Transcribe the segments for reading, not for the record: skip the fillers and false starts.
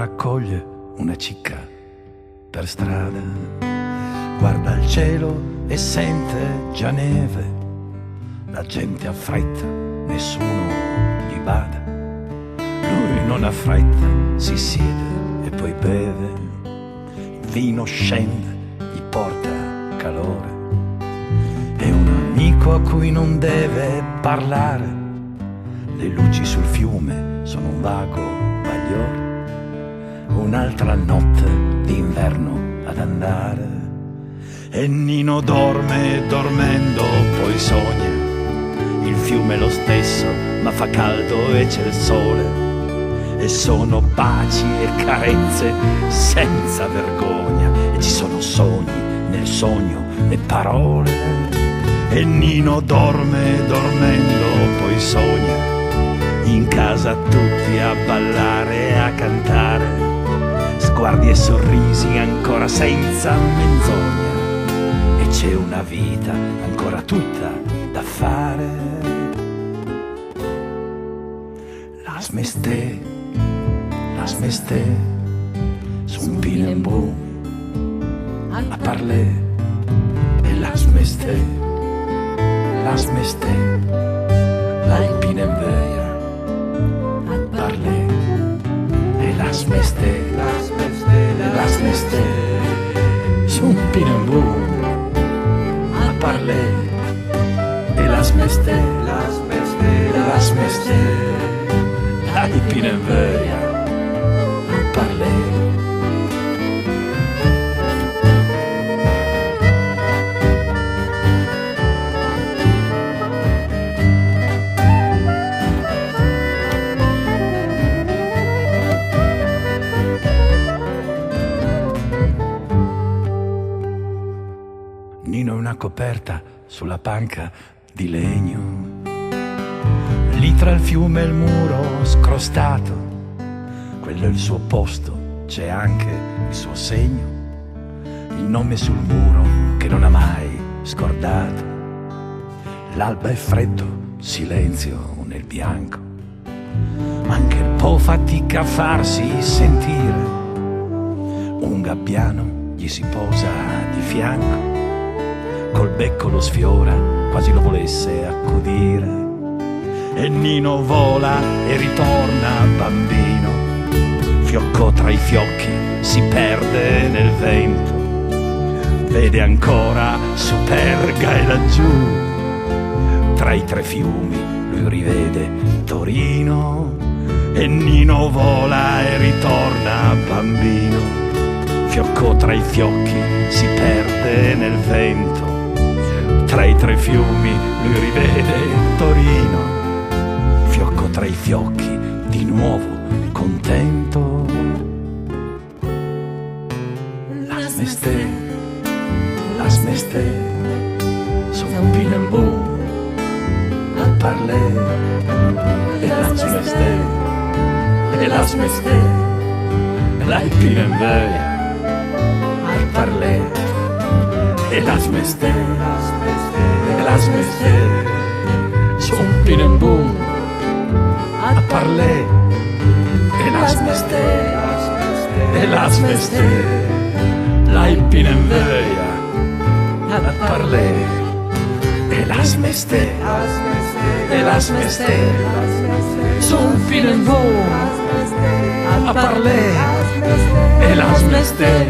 raccoglie una cicca per strada, guarda il cielo e sente già neve, la gente ha fretta, nessuno gli bada, lui non ha fretta, si siede e poi beve, il vino scende, gli porta calore, è un amico a cui non deve parlare, le luci sul fiume sono un vago bagliore, un'altra notte d'inverno ad andare, e Nino dorme, dormendo poi sogna, il fiume è lo stesso ma fa caldo e c'è il sole, e sono baci e carezze senza vergogna, e ci sono sogni nel sogno e parole, e Nino dorme, dormendo poi sogna, in casa tutti a ballare e a cantare, sguardi e sorrisi ancora senza menzogna, e c'è una vita ancora tutta da fare. Lass mich steh sun Bienenboom a parler, e lass mich steh, la Bienenwöja a parler, e lass mich steh, sun Bienenboom a parler, e lass mich steh, la Bienenwöja a parler. Nino è una coperta sulla panca di legno, lì tra il fiume e il muro scrostato, quello è il suo posto, c'è anche il suo segno, il nome sul muro che non ha mai scordato. L'alba è freddo, silenzio nel bianco, anche un po' fatica a farsi sentire, un gabbiano gli si posa di fianco, col becco lo sfiora, quasi lo volesse accudire, e Nino vola e ritorna bambino, fiocco tra i fiocchi si perde nel vento, vede ancora Superga e laggiù, tra i tre fiumi lui rivede Torino, e Nino vola e ritorna bambino, fiocco tra i fiocchi si perde nel vento, tra i tre fiumi lui rivede Torino, fiocco tra i fiocchi di nuovo contento. Lass mich steh, sun Bienenboom a parler, e lass mich steh, la Bienenwöja a parler, e lass mich steh, sun Bienenboom a parler, e lass mich steh, la Bienenwöja a parler, e lass mich steh, sun Bienenboom a parler, e lass mich steh,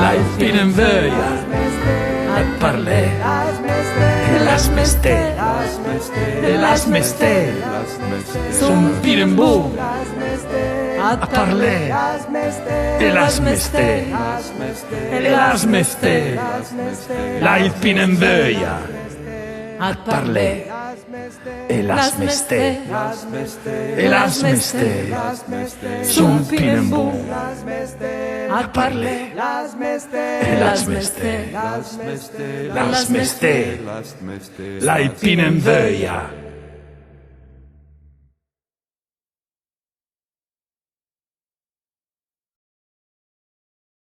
la Bienenwöja a parler, e lass mich steh, sun Bienenboom a parler, e lass mich steh, la Bienenwöja a parler, e lass mich steh, sun Bienenboom a parler, e lass mich steh, la Bienenwöja